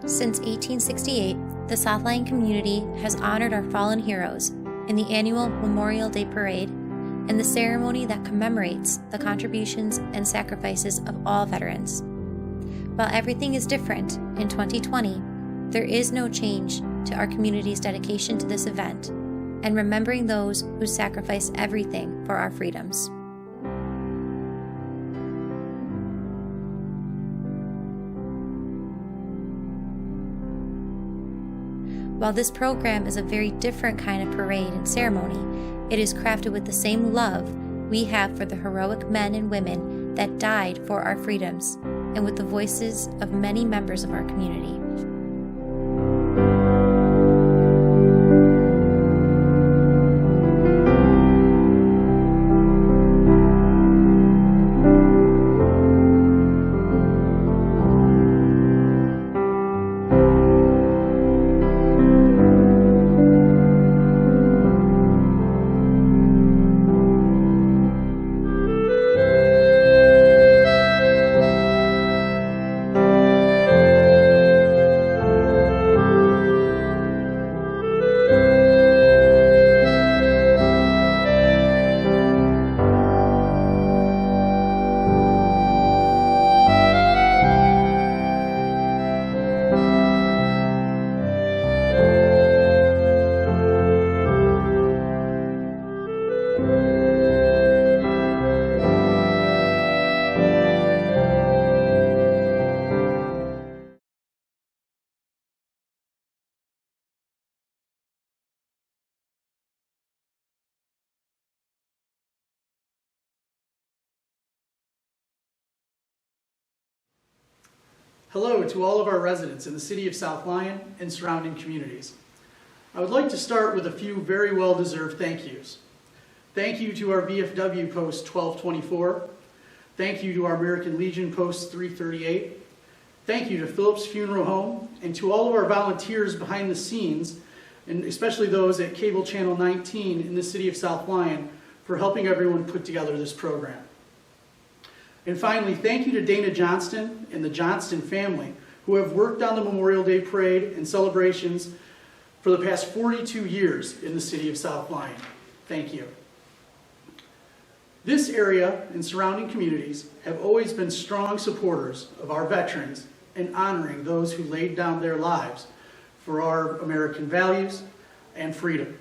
Since 1868, the South Lyon community has honored our fallen heroes in the annual Memorial Day Parade and the ceremony that commemorates the contributions and sacrifices of all veterans. While everything is different in 2020, there is no change to our community's dedication to this event and remembering those who sacrifice everything for our freedoms. While this program is a very different kind of parade and ceremony, it is crafted with the same love we have for the heroic men and women that died for our freedoms, and with the voices of many members of our community. Hello to all of our residents in the city of South Lyon and surrounding communities. I would like to start with a few very well-deserved thank yous. Thank you to our VFW Post 1224. Thank you to our American Legion Post 338. Thank you to Phillips Funeral Home and to all of our volunteers behind the scenes, and especially those at Cable Channel 19 in the city of South Lyon for helping everyone put together this program. And finally, thank you to Dana Johnston and the Johnston family who have worked on the Memorial Day Parade and celebrations for the past 42 years in the city of South Lyon. Thank you. This area and surrounding communities have always been strong supporters of our veterans and honoring those who laid down their lives for our American values and freedom.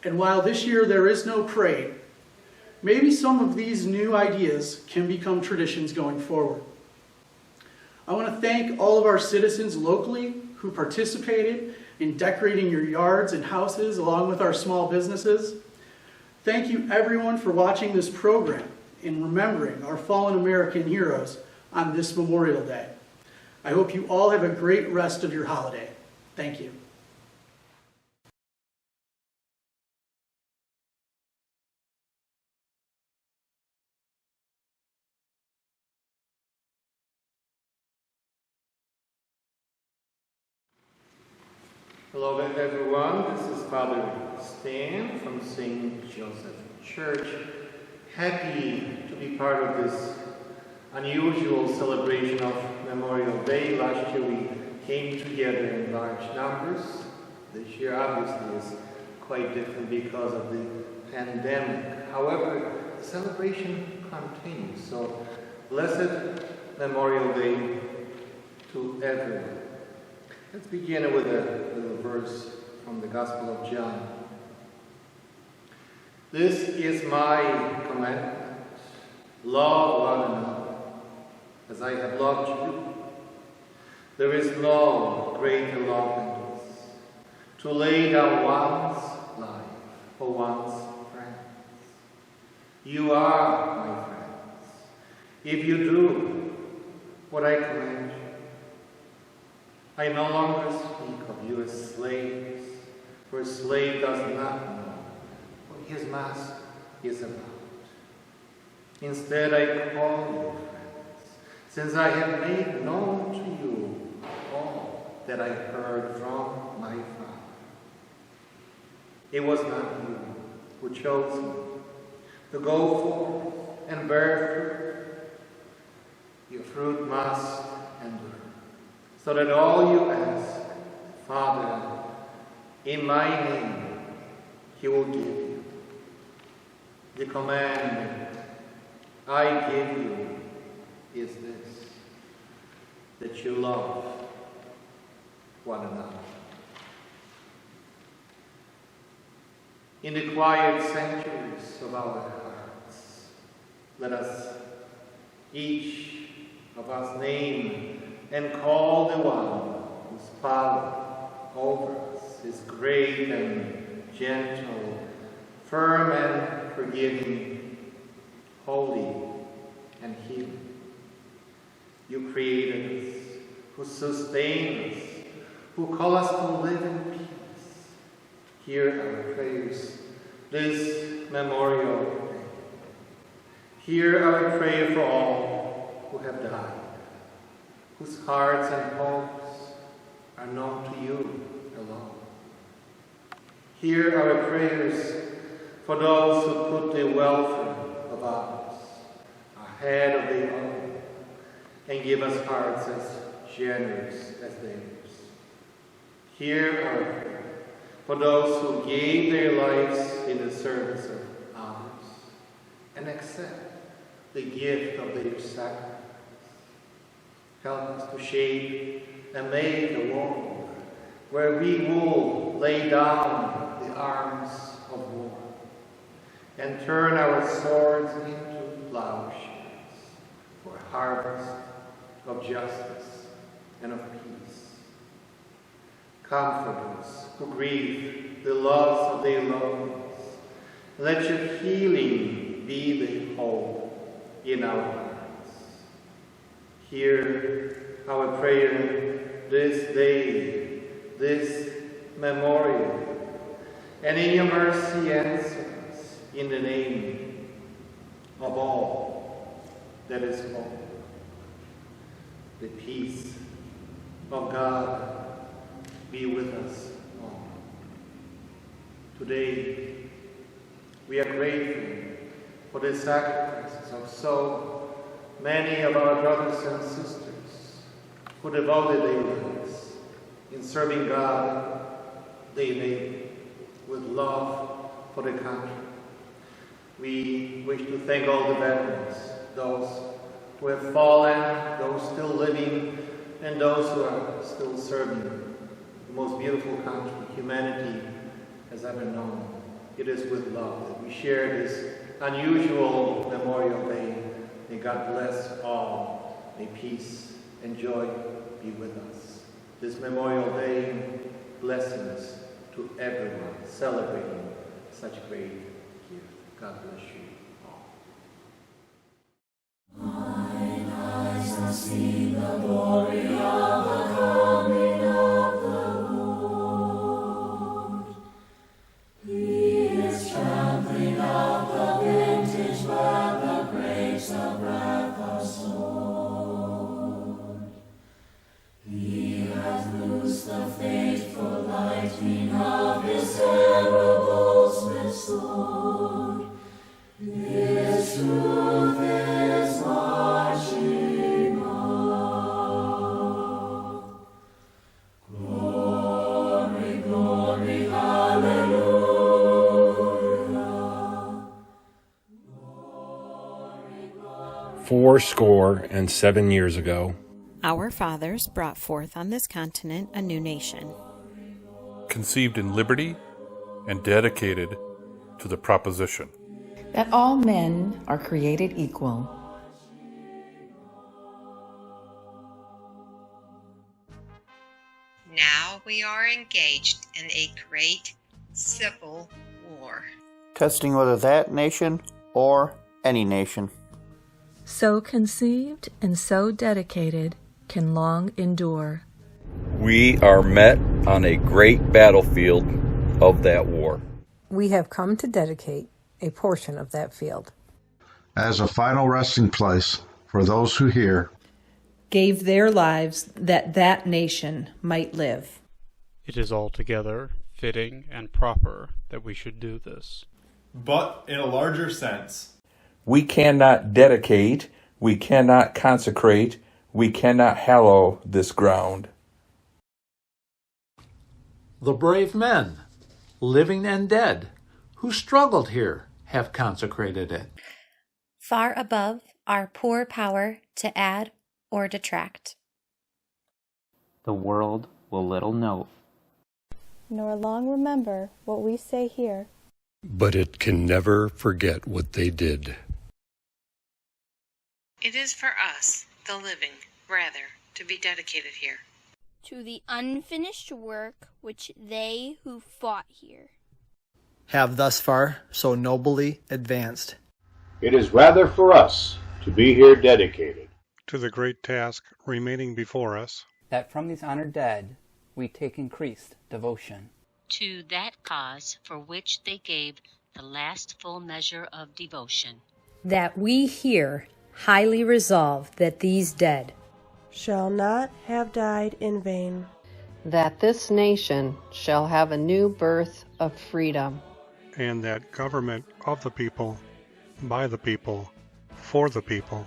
And while this year there is no parade, maybe some of these new ideas can become traditions going forward. I want to thank all of our citizens locally who participated in decorating your yards and houses along with our small businesses. Thank you everyone for watching this program and remembering our fallen American heroes on this Memorial Day. I hope you all have a great rest of your holiday. Thank you. Hello everyone, this is Father Stan from St. Joseph Church. Happy to be part of this unusual celebration of Memorial Day. Last year we came together in large numbers. This year obviously is quite different because of the pandemic. However, the celebration continues, so blessed Memorial Day to everyone. Let's begin with a little verse from the Gospel of John. This is my commandment, love one another, as I have loved you. There is no greater love than this, to lay down one's life for one's friends. You are my friends, if you do what I command you. I no longer speak of you as slaves, for a slave does not know what his master is about. Instead, I call you friends, since I have made known to you all that I heard from my Father. It was not you who chose me to go forth and bear fruit. Your fruit must endure, so that all you ask, Father, in my name, He will give you. The command I give you is this, that you love one another. In the quiet sanctuaries of our hearts, let us, each of us, name and call the one whose power over us is great and gentle, firm and forgiving, holy and healing. You created us, who sustain us, who call us to live in peace. Hear our prayers this Memorial Day. Hear our prayer for all who have died, whose hearts and hopes are known to you alone. Hear our prayers for those who put the welfare of others ahead of their own and give us hearts as generous as theirs. Hear our prayer for those who gave their lives in the service of others and accept the gift of their sacrifice. Help us to shape and make a world where we will lay down the arms of war and turn our swords into plowshares for a harvest of justice and of peace. Comfort us who grieve the loss of their loved ones. Let your healing be the hope in our hearts. Hear our prayer this day, this memorial, and in your mercy answer us in the name of all that is holy. The peace of God be with us all. Today, we are grateful for the sacrifices of so many of our brothers and sisters who devoted their lives in serving God daily with love for the country. We wish to thank all the veterans, those who have fallen, those still living, and those who are still serving the most beautiful country humanity has ever known. It is with love that we share this unusual Memorial Day. May God bless all. May peace and joy be with us. This Memorial Day, blessings to everyone celebrating such great gift. God bless you all. Mine eyes have seen the glory of the coming of the Lord. He is trampling out the vintage where the grapes of wrath are sown. He hath loosed the fateful lightning of his terrible smith sword. His truth is marching on. Glory, glory, hallelujah. Glory, glory. 77 years ago, Our fathers brought forth on this continent a new nation, conceived in liberty and dedicated to the proposition that all men are created equal. Now we are engaged in a great civil war, testing whether that nation or any nation, so conceived and so dedicated, can long endure. We are met on a great battlefield of that war. We have come to dedicate a portion of that field as a final resting place for those who here gave their lives that that nation might live. It is altogether fitting and proper that we should do this. But in a larger sense, we cannot dedicate, we cannot consecrate, we cannot hallow this ground. The brave men, living and dead, who struggled here, have consecrated it. Far above our poor power to add or detract. The world will little note, nor long remember what we say here. But it can never forget what they did. It is for us, the living, rather, to be dedicated here. To the unfinished work which they who fought here have thus far so nobly advanced. It is rather for us to be here dedicated to the great task remaining before us, that from these honored dead we take increased devotion. To that cause for which they gave the last full measure of devotion. That we here highly resolve that these dead shall not have died in vain. That this nation shall have a new birth of freedom. And that government of the people, by the people, for the people,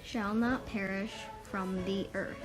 shall not perish from the earth.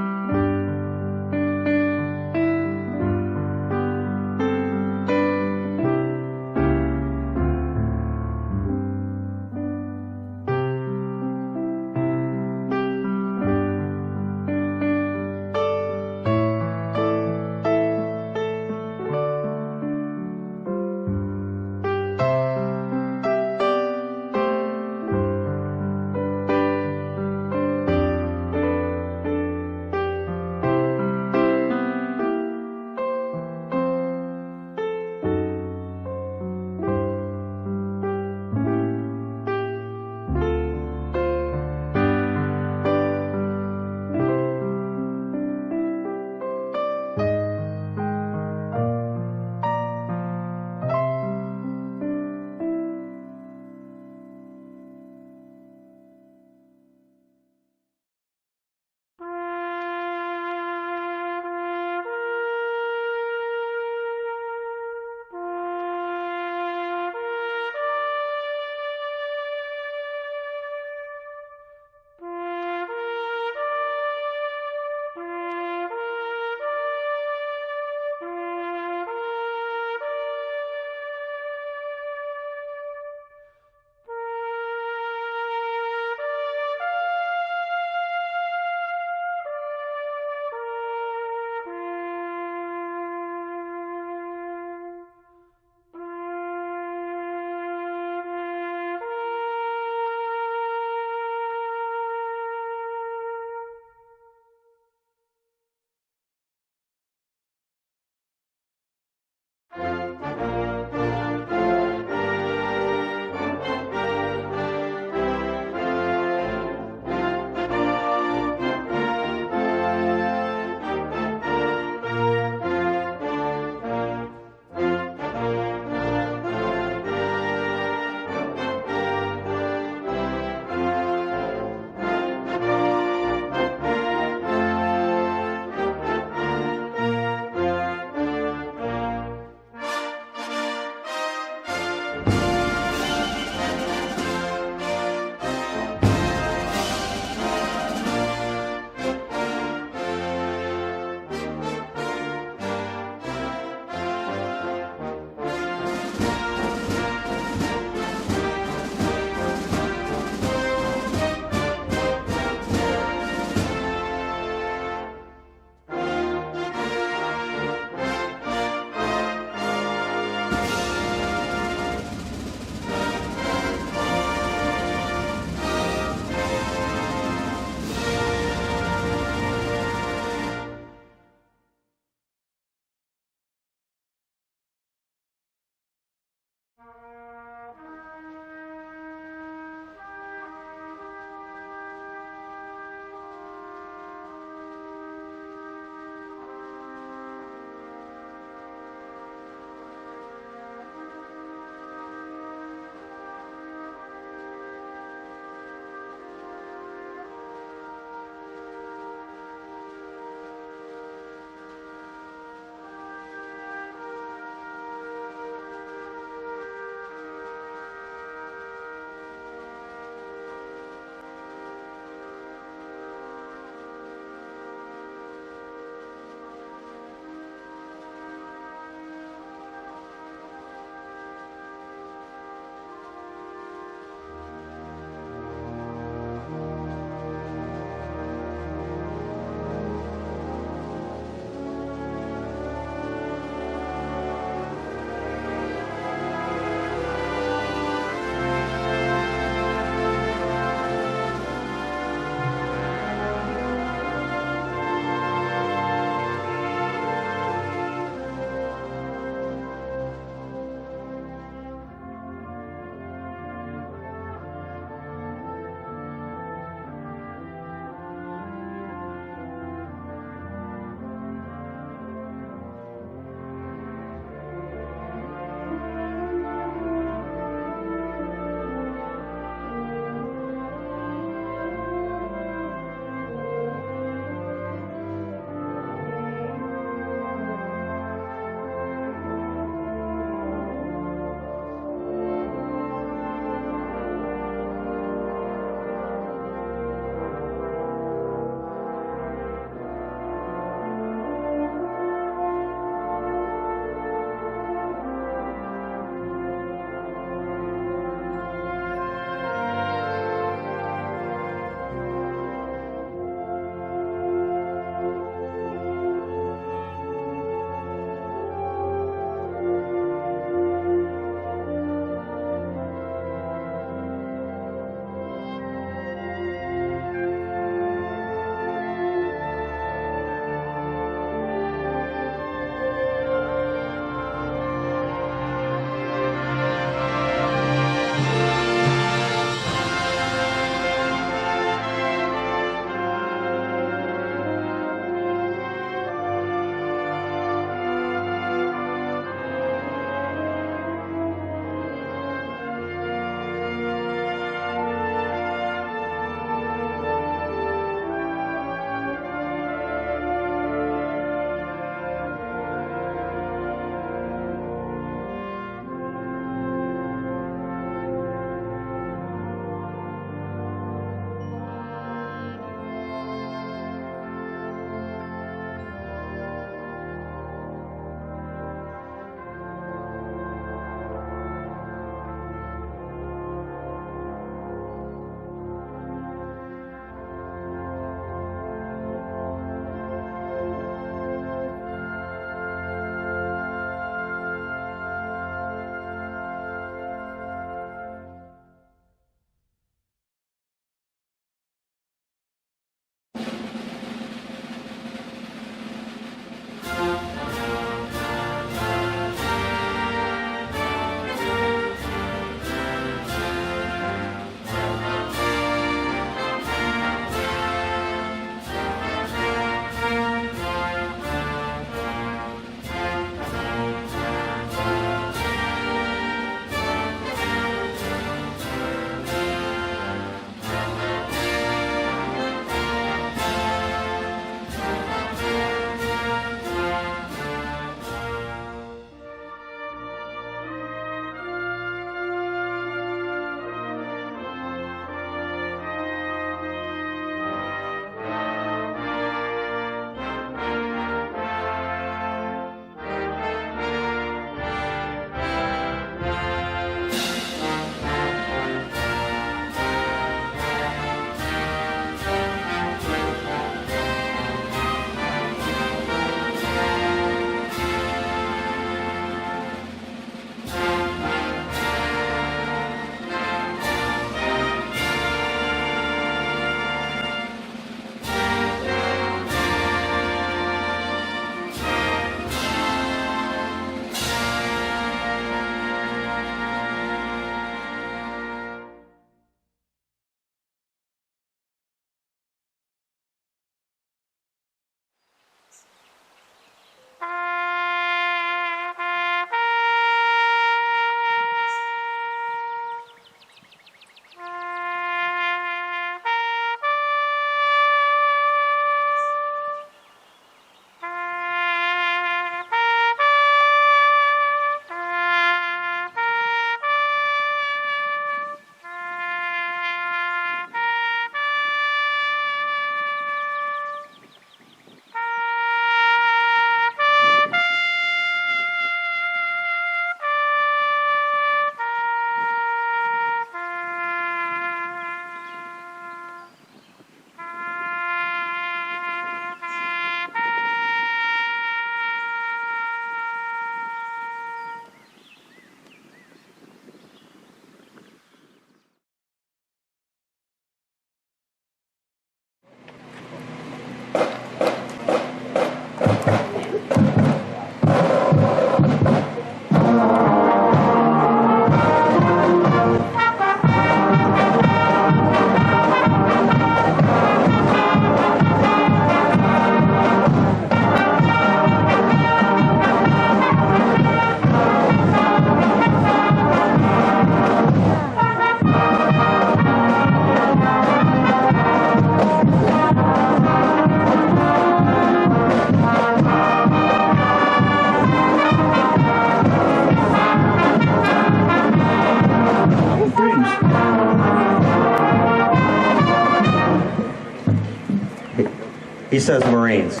He says Marines.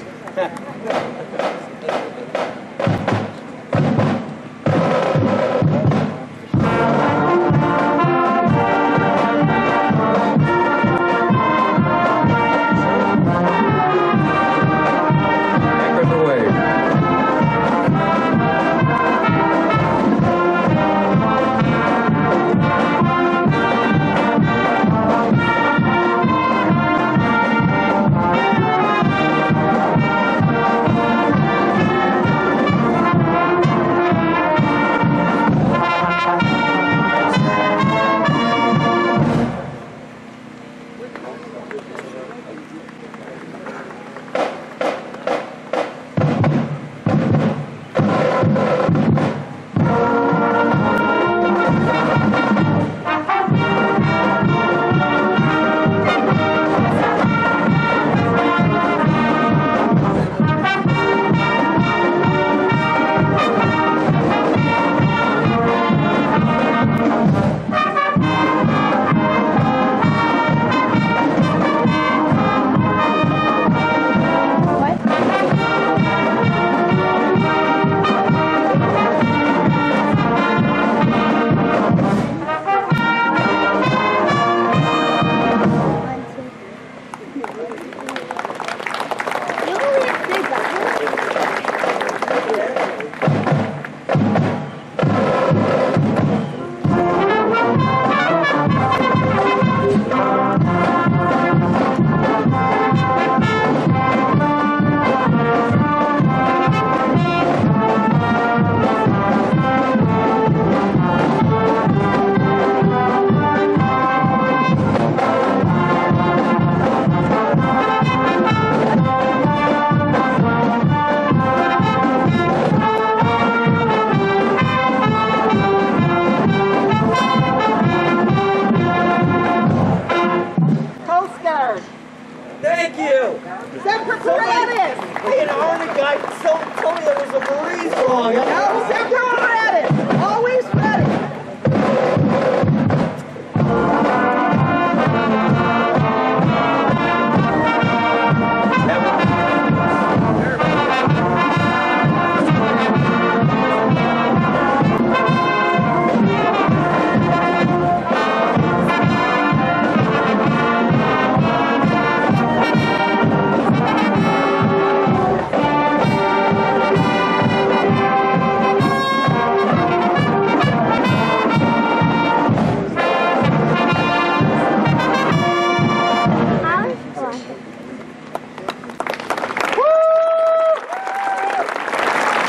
Thank you. Semper Paratus. Hey, an army guy told me there was a Marines wrong. No, Semper Paratus. Always ready.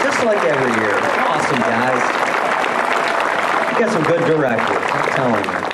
Just like every year. Awesome, guys. You got some good directors, I'm telling you.